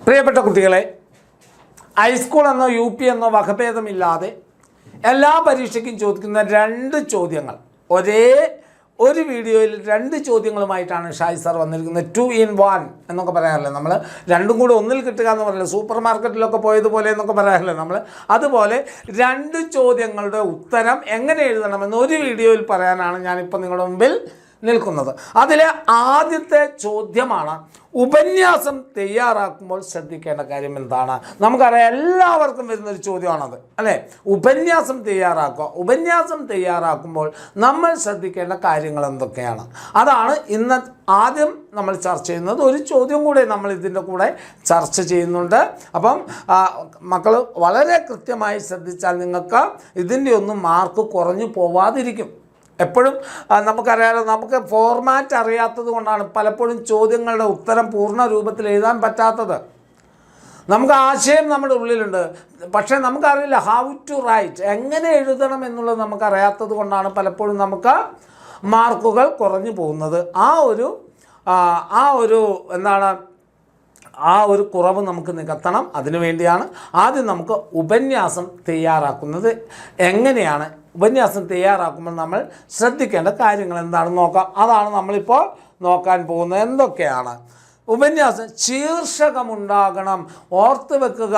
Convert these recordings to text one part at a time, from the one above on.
പ്രിയപ്പെട്ട കുട്ടികളെ, ഹൈസ്കൂൾ എന്നോ യു പി എന്നോ വകഭേദമില്ലാതെ എല്ലാ പരീക്ഷയ്ക്കും ചോദിക്കുന്ന 2 ചോദ്യങ്ങൾ ഒരേ ഒരു വീഡിയോയിൽ 2 ചോദ്യങ്ങളുമായിട്ടാണ് ഷായി സാർ വന്നിരിക്കുന്നത്. 2 in 1 എന്നൊക്കെ പറയാറില്ലേ നമ്മൾ, രണ്ടും കൂടെ ഒന്നിൽ കിട്ടുക എന്ന് പറയില്ല, സൂപ്പർ മാർക്കറ്റിലൊക്കെ പോയതുപോലെ എന്നൊക്കെ പറയാറില്ലേ നമ്മൾ. അതുപോലെ 2 ചോദ്യങ്ങളുടെ ഉത്തരം എങ്ങനെ എഴുതണമെന്ന് ഒരു വീഡിയോയിൽ പറയാനാണ് ഞാനിപ്പോൾ നിങ്ങളുടെ മുമ്പിൽ നിൽക്കുന്നത്. അതിലെ ആദ്യത്തെ ചോദ്യമാണ്, ഉപന്യാസം തയ്യാറാക്കുമ്പോൾ ശ്രദ്ധിക്കേണ്ട കാര്യം എന്താണ്? നമുക്കറിയാം, എല്ലാവർക്കും വരുന്നൊരു ചോദ്യമാണത് അല്ലേ. ഉപന്യാസം തയ്യാറാക്കുമ്പോൾ നമ്മൾ ശ്രദ്ധിക്കേണ്ട കാര്യങ്ങൾ എന്തൊക്കെയാണ്? അതാണ് ഇന്ന് ആദ്യം നമ്മൾ ചർച്ച ചെയ്യുന്നത്. ഒരു ചോദ്യം കൂടെ നമ്മൾ ഇതിൻ്റെ കൂടെ ചർച്ച ചെയ്യുന്നുണ്ട്. അപ്പം മക്കൾ വളരെ കൃത്യമായി ശ്രദ്ധിച്ചാൽ നിങ്ങൾക്ക് ഇതിൻ്റെ ഒന്നും മാർക്ക് കുറഞ്ഞു പോവാതിരിക്കും. എപ്പോഴും നമുക്കറിയാലോ, നമുക്ക് ഫോർമാറ്റ് അറിയാത്തത് കൊണ്ടാണ് പലപ്പോഴും ചോദ്യങ്ങളുടെ ഉത്തരം പൂർണ്ണ രൂപത്തിൽ എഴുതാൻ പറ്റാത്തത്. നമുക്ക് ആശയം നമ്മുടെ ഉള്ളിലുണ്ട്, പക്ഷേ നമുക്കറിയില്ല ഹൗ ടു റൈറ്റ്, എങ്ങനെ എഴുതണം എന്നുള്ളത് നമുക്കറിയാത്തത് കൊണ്ടാണ് പലപ്പോഴും നമുക്ക് മാർക്കുകൾ കുറഞ്ഞു പോകുന്നത്. ആ ഒരു കുറവ് നമുക്ക് നികത്തണം. അതിനുവേണ്ടിയാണ് ആദ്യം നമുക്ക് ഉപന്യാസം തയ്യാറാക്കുന്നത് എങ്ങനെയാണ്, ഉപന്യാസം തയ്യാറാക്കുമ്പോൾ നമ്മൾ ശ്രദ്ധിക്കേണ്ട കാര്യങ്ങൾ എന്താണെന്ന് നോക്കാം. അതാണ് നമ്മളിപ്പോൾ നോക്കാൻ പോകുന്നത്. എന്തൊക്കെയാണ് ഉപന്യാസം? ശീർഷകമുണ്ടാകണം. ഓർത്ത് വെക്കുക,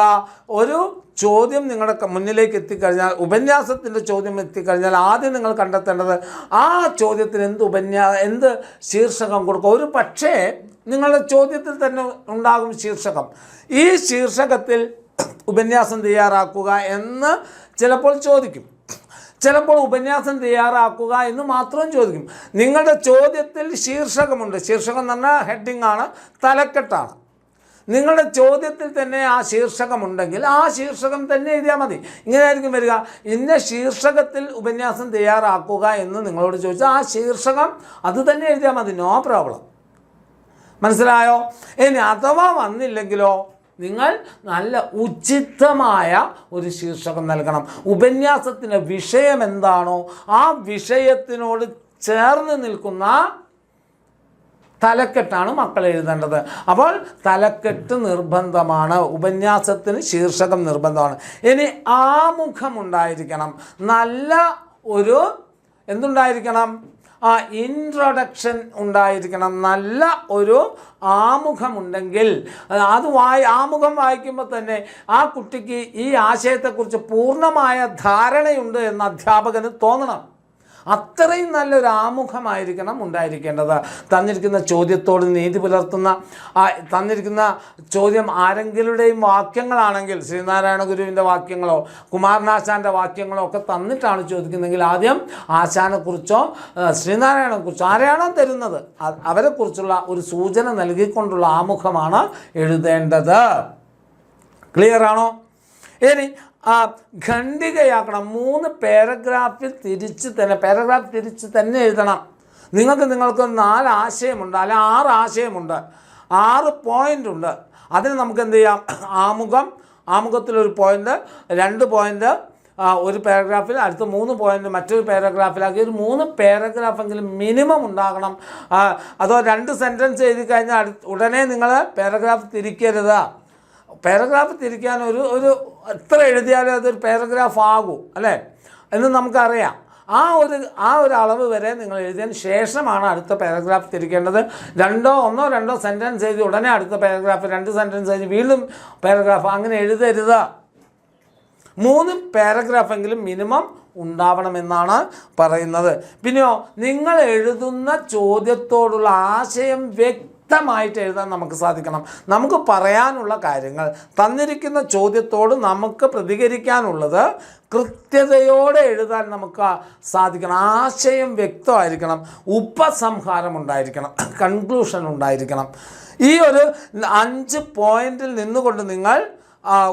ഒരു ചോദ്യം നിങ്ങളുടെ മുന്നിലേക്ക് എത്തിക്കഴിഞ്ഞാൽ, ഉപന്യാസത്തിൻ്റെ ചോദ്യം എത്തിക്കഴിഞ്ഞാൽ ആദ്യം നിങ്ങൾ കണ്ടെത്തേണ്ടത് ആ ചോദ്യത്തിന് എന്ത് ശീർഷകം കൊടുക്കുക. ഒരു പക്ഷേ നിങ്ങളുടെ ചോദ്യത്തിൽ തന്നെ ഉണ്ടാകും ശീർഷകം. ഈ ശീർഷകത്തിൽ ഉപന്യാസം തയ്യാറാക്കുക എന്ന് ചിലപ്പോൾ ചോദിക്കും, ചിലപ്പോൾ ഉപന്യാസം തയ്യാറാക്കുക എന്ന് മാത്രം ചോദിക്കും. നിങ്ങളുടെ ചോദ്യത്തിൽ ശീർഷകമുണ്ട്. ശീർഷകം എന്ന് പറഞ്ഞാൽ ഹെഡിങ് ആണ്, തലക്കെട്ടാണ്. നിങ്ങളുടെ ചോദ്യത്തിൽ തന്നെ ആ ശീർഷകമുണ്ടെങ്കിൽ ആ ശീർഷകം തന്നെ എഴുതിയാൽ മതി. ഇങ്ങനെയായിരിക്കും വരിക, ഇന്ന ശീർഷകത്തിൽ ഉപന്യാസം തയ്യാറാക്കുക എന്ന് നിങ്ങളോട് ചോദിച്ചാൽ ആ ശീർഷകം അത് തന്നെ എഴുതിയാൽ മതി, നോ പ്രോബ്ലം. മനസ്സിലായോ? ഇനി അഥവാ വന്നില്ലെങ്കിലോ, നിങ്ങൾ നല്ല ഉചിതമായ ഒരു ശീർഷകം നൽകണം. ഉപന്യാസത്തിൻ്റെ വിഷയം എന്താണോ ആ വിഷയത്തിനോട് ചേർന്ന് നിൽക്കുന്ന തലക്കെട്ടാണ് മക്കൾ എഴുതേണ്ടത്. അപ്പോൾ തലക്കെട്ട് നിർബന്ധമാണ്, ഉപന്യാസത്തിന് ശീർഷകം നിർബന്ധമാണ്. ഇനി ആമുഖമുണ്ടായിരിക്കണം. നല്ല ഒരു എന്തുണ്ടായിരിക്കണം? ഇൻട്രൊഡക്ഷൻ ഉണ്ടായിരിക്കണം. നല്ല ഒരു ആമുഖമുണ്ടെങ്കിൽ ആമുഖം വായിക്കുമ്പോൾ തന്നെ ആ കുട്ടിക്ക് ഈ ആശയത്തെക്കുറിച്ച് പൂർണ്ണമായ ധാരണയുണ്ട് എന്ന് അധ്യാപകന് തോന്നണം. അത്രയും നല്ലൊരു ആമുഖമായിരിക്കണം ഉണ്ടായിരിക്കേണ്ടത്. തന്നിരിക്കുന്ന ചോദ്യത്തോട് നീതി പുലർത്തുന്ന, തന്നിരിക്കുന്ന ചോദ്യം ആരെങ്കിലുടെയും വാക്യങ്ങളാണെങ്കിൽ, ശ്രീനാരായണ ഗുരുവിൻ്റെ വാക്യങ്ങളോ കുമാരനാശാൻ്റെ വാക്യങ്ങളോ ഒക്കെ തന്നിട്ടാണ് ചോദിക്കുന്നതെങ്കിൽ ആദ്യം ആശാനെക്കുറിച്ചോ ശ്രീനാരായണനെക്കുറിച്ചോ ആരെയാണോ തരുന്നത് അവരെക്കുറിച്ചുള്ള ഒരു സൂചന നൽകിക്കൊണ്ടുള്ള ആമുഖമാണ് എഴുതേണ്ടത്. ക്ലിയർ ആണോ? ഇനി ഖണ്ഡികയാക്കണം. 3 പാരഗ്രാഫ് തിരിച്ച് തന്നെ എഴുതണം. നിങ്ങൾക്ക് 4 ആശയമുണ്ട്, അല്ല 6 ആശയമുണ്ട്, 6 പോയിൻ്റ് ഉണ്ട്. അതിന് നമുക്ക് എന്ത് ചെയ്യാം? ആമുഖത്തിലൊരു പോയിൻ്റ്, 2 പോയിൻ്റ് ഒരു പാരഗ്രാഫിൽ, അടുത്ത 3 പോയിൻ്റ് മറ്റൊരു പാരഗ്രാഫിലാക്കി ഒരു 3 പാരഗ്രാഫെങ്കിലും മിനിമം ഉണ്ടാകണം. അതോ 2 സെൻറ്റൻസ് എഴുതി കഴിഞ്ഞാൽ ഉടനെ നിങ്ങൾ പാരഗ്രാഫ് തിരിക്കരുത്. പാരഗ്രാഫ് തിരിക്കാൻ ഒരു എത്ര എഴുതിയാലും അതൊരു പാരഗ്രാഫ് ആകൂ അല്ലേ എന്ന് നമുക്കറിയാം. ആ ഒരു അളവ് വരെ നിങ്ങൾ എഴുതിയതിന് ശേഷമാണ് അടുത്ത പാരഗ്രാഫ് തിരിക്കേണ്ടത്. 1 2 സെൻറ്റൻസ് എഴുതി ഉടനെ അടുത്ത പാരഗ്രാഫ്, 2 സെൻറ്റൻസ് എഴുതി വീണ്ടും പാരഗ്രാഫ്, അങ്ങനെ എഴുതരുത്. 3 പാരഗ്രാഫെങ്കിലും മിനിമം ഉണ്ടാവണമെന്നാണ് പറയുന്നത്. പിന്നെയോ, നിങ്ങൾ എഴുതുന്ന ചോദ്യത്തോടുള്ള ആശയം വ്യക്തമായിട്ട് എഴുതാൻ നമുക്ക് സാധിക്കണം. നമുക്ക് പറയാനുള്ള കാര്യങ്ങൾ, തന്നിരിക്കുന്ന ചോദ്യത്തോട് നമുക്ക് പ്രതികരിക്കാനുള്ളത് കൃത്യതയോടെ എഴുതാൻ നമുക്ക് സാധിക്കണം. ആശയം വ്യക്തമായിരിക്കണം, ഉപസംഹാരം ഉണ്ടായിരിക്കണം, കൺക്ലൂഷൻ ഉണ്ടായിരിക്കണം. ഈ ഒരു 5 പോയിന്റിൽ നിന്നുകൊണ്ട് നിങ്ങൾ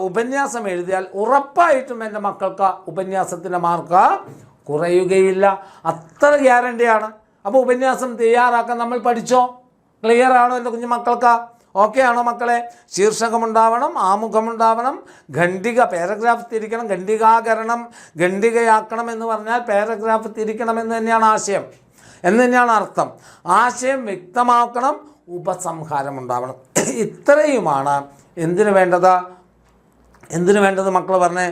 ഉപന്യാസം എഴുതിയാൽ ഉറപ്പായിട്ടും എൻ്റെ മക്കൾക്ക് ഉപന്യാസത്തിൻ്റെ മാർക്ക് കുറയുകയില്ല. അത്ര ഗ്യാരണ്ടിയാണ്. അപ്പോൾ ഉപന്യാസം തയ്യാറാക്കാൻ നമ്മൾ പഠിച്ചോ? ക്ലിയർ ആണോ എൻ്റെ കുഞ്ഞു മക്കൾക്ക്? ഓക്കെ ആണോ മക്കളെ? ശീർഷകമുണ്ടാവണം, ആമുഖമുണ്ടാവണം, പാരഗ്രാഫ് തിരിക്കണം, ഖണ്ഡികയാക്കണം എന്ന് പറഞ്ഞാൽ പാരഗ്രാഫ് തിരിക്കണം എന്ന് തന്നെയാണ് ആശയം, എന്ന് തന്നെയാണ് അർത്ഥം. ആശയം വ്യക്തമാക്കണം, ഉപസംഹാരം ഉണ്ടാവണം. ഇത്രയുമാണ് എന്തിനു വേണ്ടത് മക്കൾ പറഞ്ഞേ?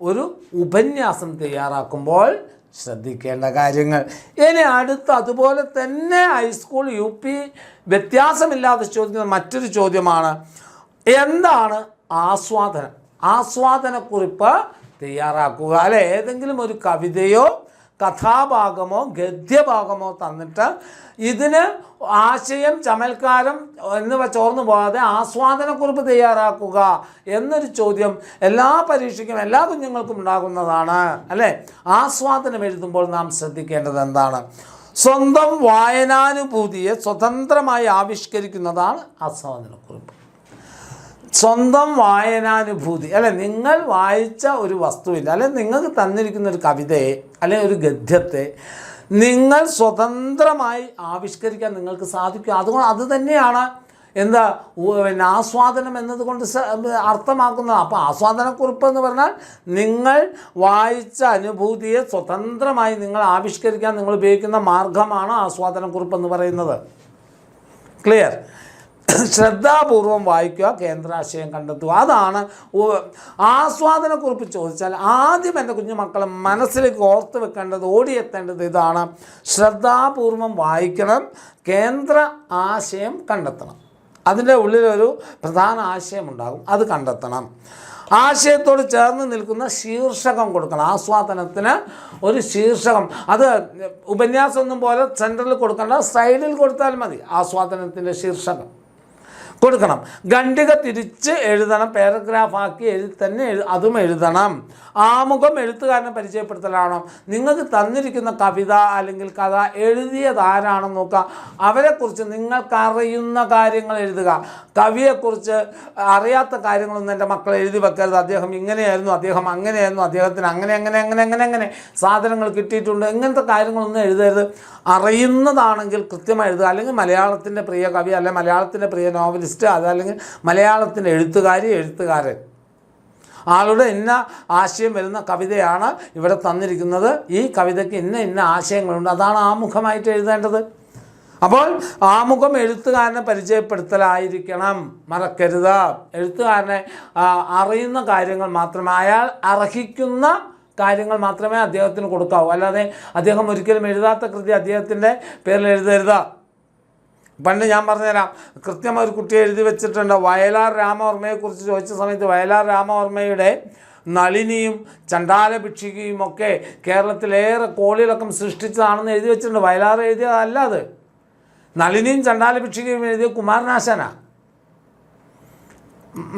ഒരു ഉപന്യാസം തയ്യാറാക്കുമ്പോൾ ശ്രദ്ധിക്കേണ്ട കാര്യങ്ങൾ. ഇനി അടുത്ത അതുപോലെ തന്നെ ഹൈസ്കൂൾ UP വ്യത്യാസമില്ലാതെ ചോദിക്കുന്ന മറ്റൊരു ചോദ്യമാണ്, എന്താണ് ആസ്വാദനക്കുറിപ്പ് തയ്യാറാക്കുക. അല്ലെ, ഏതെങ്കിലും ഒരു കവിതയോ കഥാഭാഗമോ ഗദ്യഭാഗമോ തന്നിട്ട് ഇതിന് ആശയം, ചമൽക്കാരം എന്നിവ ചോർന്നു പോകാതെ ആസ്വാദനക്കുറിപ്പ് തയ്യാറാക്കുക എന്നൊരു ചോദ്യം എല്ലാ പരീക്ഷയ്ക്കും എല്ലാ കുഞ്ഞുങ്ങൾക്കും ഉണ്ടാകുന്നതാണ്. അല്ലേ, ആസ്വാദനം എഴുതുമ്പോൾ നാം ശ്രദ്ധിക്കേണ്ടത് എന്താണ്? സ്വന്തം വായനാനുഭൂതിയെ സ്വതന്ത്രമായി ആവിഷ്കരിക്കുന്നതാണ് ആസ്വാദനക്കുറിപ്പ്. സ്വന്തം വായനാനുഭൂതി, അല്ലെ, നിങ്ങൾ വായിച്ച ഒരു വസ്തുവില്ല, അല്ലെ നിങ്ങൾക്ക് തന്നിരിക്കുന്ന ഒരു കവിതയെ അല്ലെങ്കിൽ ഒരു ഗദ്യത്തെ നിങ്ങൾ സ്വതന്ത്രമായി ആവിഷ്കരിക്കാൻ നിങ്ങൾക്ക് സാധിക്കും. അതുകൊണ്ട് അത് തന്നെയാണ് ആസ്വാദനം എന്നതുകൊണ്ട് അർത്ഥമാക്കുന്നത്. അപ്പോൾ ആസ്വാദനക്കുറിപ്പ് എന്ന് പറഞ്ഞാൽ നിങ്ങൾ വായിച്ച അനുഭൂതിയെ സ്വതന്ത്രമായി നിങ്ങൾ ആവിഷ്കരിക്കാൻ നിങ്ങൾ ഉപയോഗിക്കുന്ന മാർഗമാണ് ആസ്വാദനക്കുറിപ്പ് എന്ന് പറയുന്നത്. ക്ലിയർ? ശ്രദ്ധാപൂർവം വായിക്കുക, കേന്ദ്രാശയം കണ്ടെത്തുക. അതാണ് ആസ്വാദനക്കുറിപ്പ് ചോദിച്ചാൽ ആദ്യം എൻ്റെ കുഞ്ഞു മക്കളെ മനസ്സിലേക്ക് ഓർത്ത് വെക്കേണ്ടത്, ഓടിയെത്തേണ്ടത് ഇതാണ്: ശ്രദ്ധാപൂർവം വായിക്കണം, കേന്ദ്ര ആശയം കണ്ടെത്തണം. അതിൻ്റെ ഉള്ളിലൊരു പ്രധാന ആശയമുണ്ടാകും, അത് കണ്ടെത്തണം. ആശയത്തോട് ചേർന്ന് നിൽക്കുന്ന ശീർഷകം കൊടുക്കണം. ആസ്വാദനത്തിന് ഒരു ശീർഷകം, അത് ഉപന്യാസമൊന്നും പോലെ സെൻറ്ററിൽ കൊടുക്കേണ്ട, സൈഡിൽ കൊടുത്താൽ മതി. ആസ്വാദനത്തിൻ്റെ ശീർഷകം കൊടുക്കണം. ഖണ്ഡിക തിരിച്ച് എഴുതണം, പാരഗ്രാഫാക്കി അതും എഴുതണം. ആമുഖം എഴുത്തുകാരനെ പരിചയപ്പെടുത്തലാണോ? നിങ്ങൾക്ക് തന്നിരിക്കുന്ന കവിത അല്ലെങ്കിൽ കഥ എഴുതിയത് ആരാണെന്ന് നോക്കുക. അവരെക്കുറിച്ച് നിങ്ങൾക്കറിയുന്ന കാര്യങ്ങൾ എഴുതുക. കവിയെക്കുറിച്ച് അറിയാത്ത കാര്യങ്ങളൊന്നും എൻ്റെ മക്കൾ എഴുതി വെക്കരുത്. അദ്ദേഹം ഇങ്ങനെയായിരുന്നു, അദ്ദേഹം അങ്ങനെയായിരുന്നു, അദ്ദേഹത്തിന് അങ്ങനെ സാധനങ്ങൾ കിട്ടിയിട്ടുണ്ട്, ഇങ്ങനത്തെ കാര്യങ്ങളൊന്നും എഴുതരുത്. അറിയുന്നതാണെങ്കിൽ കൃത്യമായി എഴുതുക. അല്ലെങ്കിൽ മലയാളത്തിൻ്റെ പ്രിയ കവി, അല്ലെങ്കിൽ മലയാളത്തിൻ്റെ പ്രിയ നോവലിസ്റ്റ്, അതല്ലെങ്കിൽ മലയാളത്തിൻ്റെ എഴുത്തുകാരൻ, ആളുടെ ഇന്ന ആശയം വരുന്ന കവിതയാണ് ഇവിടെ തന്നിരിക്കുന്നത്, ഈ കവിതയ്ക്ക് ഇന്ന ആശയങ്ങളുണ്ട്, അതാണ് ആമുഖമായിട്ട് എഴുതേണ്ടത്. അപ്പോൾ ആമുഖം എഴുത്തുകാരനെ പരിചയപ്പെടുത്തലായിരിക്കണം, മറക്കരുത്. എഴുത്തുകാരനെ അറിയുന്ന കാര്യങ്ങൾ മാത്രമേ, അയാൾ അർഹിക്കുന്ന കാര്യങ്ങൾ മാത്രമേ അദ്ദേഹത്തിന് കൊടുക്കാവൂ. അല്ലാതെ അദ്ദേഹം ഒരിക്കലും എഴുതാത്ത കൃതി അദ്ദേഹത്തിൻ്റെ പേരിൽ എഴുതരുത്. പണ്ട് ഞാൻ പറഞ്ഞുതരാം, കൃത്യമായി ഒരു കുട്ടിയെ എഴുതി വെച്ചിട്ടുണ്ട്. വയലാർ രാമവർമ്മയെക്കുറിച്ച് ചോദിച്ച സമയത്ത് വയലാർ രാമവർമ്മയുടെ നളിനിയും ചണ്ടാല ഭിക്ഷുകിയും ഒക്കെ കേരളത്തിലേറെ കോളിളക്കം സൃഷ്ടിച്ചതാണെന്ന് എഴുതി വെച്ചിട്ടുണ്ട്. വയലാർ എഴുതിയതല്ല അത്. നളിനിയും ചണ്ടാല ഭിക്ഷുകിയും എഴുതിയ കുമാരനാശാനാണ്.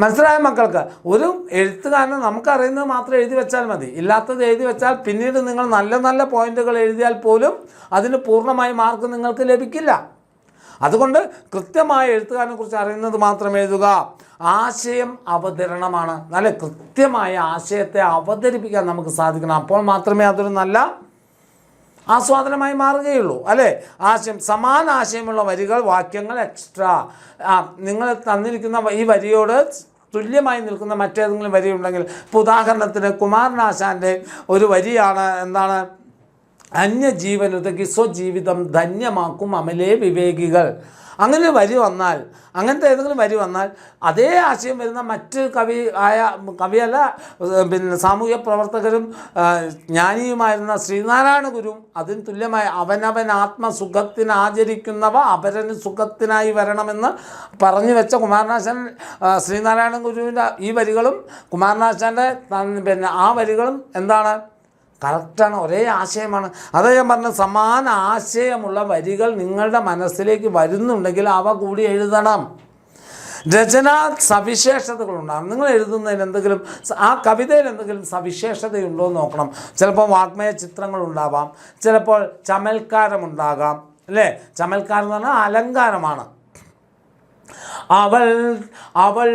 മനസ്സിലായ മക്കൾക്ക്? ഒരു എഴുത്തുകാരനെ നമുക്കറിയുന്നത് മാത്രം എഴുതി വെച്ചാൽ മതി. ഇല്ലാത്തത് എഴുതി വെച്ചാൽ പിന്നീട് നിങ്ങൾ നല്ല പോയിന്റുകൾ എഴുതിയാൽ പോലും അതിന് പൂർണ്ണമായി മാർക്ക് നിങ്ങൾക്ക് ലഭിക്കില്ല. അതുകൊണ്ട് കൃത്യമായ എഴുത്തുകാരനെ കുറിച്ച് അറിയുന്നത് മാത്രം എഴുതുക. ആശയം അവതരണമാണ്. നല്ല കൃത്യമായ ആശയത്തെ അവതരിപ്പിക്കാൻ നമുക്ക് സാധിക്കണം. അപ്പോൾ മാത്രമേ അതൊരു നല്ല ആസ്വാദനമായി മാറുകയുള്ളൂ. അല്ലേ, സമാന ആശയമുള്ള വരികൾ, വാക്യങ്ങൾ എക്സ്ട്രാ, നിങ്ങൾ തന്നിരിക്കുന്ന ഈ വരിയോട് തുല്യമായി നിൽക്കുന്ന മറ്റേതെങ്കിലും വരിയുണ്ടെങ്കിൽ, ഇപ്പോൾ ഉദാഹരണത്തിന് കുമാരനാശാൻ്റെ ഒരു വരിയാണ്, എന്താണ്, അന്യജീവനുതകി സ്വജീവിതം ധന്യമാക്കും അമലേ വിവേകികൾ. അങ്ങനെ വരി വന്നാൽ, അങ്ങനത്തെ ഏതെങ്കിലും വരി വന്നാൽ അതേ ആശയം വരുന്ന മറ്റ് കവിയല്ല, സാമൂഹ്യ പ്രവർത്തകരും ജ്ഞാനിയുമായിരുന്ന ശ്രീനാരായണ ഗുരുവും അതിന് തുല്യമായ അവനവൻ ആത്മസുഖത്തിന് ആചരിക്കുന്നവ അപരന് സുഖത്തിനായി വരണമെന്ന് പറഞ്ഞു വെച്ച കുമാരനാശാൻ, ശ്രീനാരായണ ഗുരുവിൻ്റെ ഈ വരികളും കുമാരനാശാൻ്റെ ആ വരികളും എന്താണ്, കറക്റ്റാണ്, ഒരേ ആശയമാണ്. അതേ ഞാൻ പറഞ്ഞ സമാന ആശയമുള്ള വരികൾ നിങ്ങളുടെ മനസ്സിലേക്ക് വരുന്നുണ്ടെങ്കിൽ അവ കൂടി എഴുതണം. രചനാ സവിശേഷതകളുണ്ടാകും. നിങ്ങൾ എഴുതുന്നതിന് എന്തെങ്കിലും, ആ കവിതയിൽ എന്തെങ്കിലും സവിശേഷതയുണ്ടോ എന്ന് നോക്കണം. ചിലപ്പോൾ വാഗ്മയ ചിത്രങ്ങളുണ്ടാവാം, ചിലപ്പോൾ ചമൽക്കാരമുണ്ടാകാം. അല്ലേ, ചമൽക്കാരം എന്ന് പറഞ്ഞാൽ അലങ്കാരമാണ്. അവൾ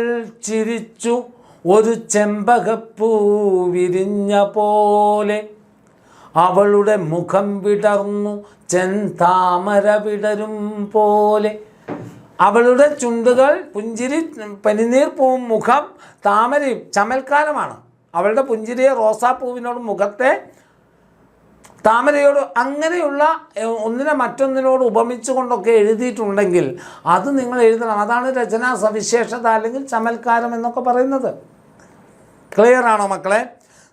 ചിരിച്ചു ഒരു ചെമ്പകപ്പൂ വിരിഞ്ഞ പോലെ, അവളുടെ മുഖം വിടർന്നു ചെന്താമര വിടരും പോലെ. അവളുടെ ചുണ്ടുകൾ പുഞ്ചിരി, പനിനീർ പൂവും, മുഖം താമരയും, ചമൽക്കാരമാണ്. അവളുടെ പുഞ്ചിരിയെ റോസാപ്പൂവിനോട് മുഖത്തെ താമരയോട് അങ്ങനെയുള്ള ഒന്നിനെ മറ്റൊന്നിനോട് ഉപമിച്ചുകൊണ്ടൊക്കെ എഴുതിയിട്ടുണ്ടെങ്കിൽ അത് നിങ്ങൾ എഴുതണം. അതാണ് രചനാ സവിശേഷത അല്ലെങ്കിൽ ചമൽക്കാരം എന്നൊക്കെ പറയുന്നത്. ക്ലിയർ ആണോ മക്കളെ?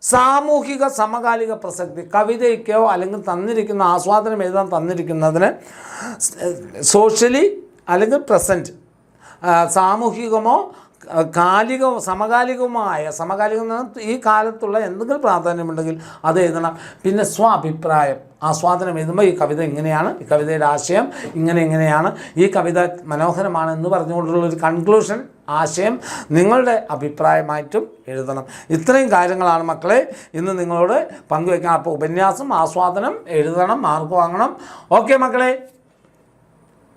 സാമൂഹിക സമകാലിക പ്രസക്തി, കവിതയ്ക്കോ അല്ലെങ്കിൽ തന്നിരിക്കുന്ന ആസ്വാദനം എഴുതാൻ തന്നിരിക്കുന്നതിന് സോഷ്യലി അല്ലെങ്കിൽ പ്രസൻറ്റ്, സാമൂഹികമോ സമകാലികം ഈ കാലത്തുള്ള എന്തെങ്കിലും പ്രാധാന്യമുണ്ടെങ്കിൽ അത് എഴുതണം. പിന്നെ അഭിപ്രായം, ആസ്വാദനം എഴുതുമ്പോൾ ഈ കവിത ഇങ്ങനെയാണ്, ഈ കവിതയുടെ ആശയം ഇങ്ങനെയാണ്, ഈ കവിത മനോഹരമാണ് എന്ന് പറഞ്ഞുകൊണ്ടുള്ളൊരു കൺക്ലൂഷൻ ആശയം നിങ്ങളുടെ അഭിപ്രായമായിട്ടും എഴുതണം. ഇത്രയും കാര്യങ്ങളാണ് മക്കളെ ഇന്ന് നിങ്ങളോട് പങ്കുവയ്ക്കാൻ. അപ്പോൾ ഉപന്യാസം, ആസ്വാദനം എഴുതണം, മാർക്ക് വാങ്ങണം. ഓക്കെ മക്കളെ.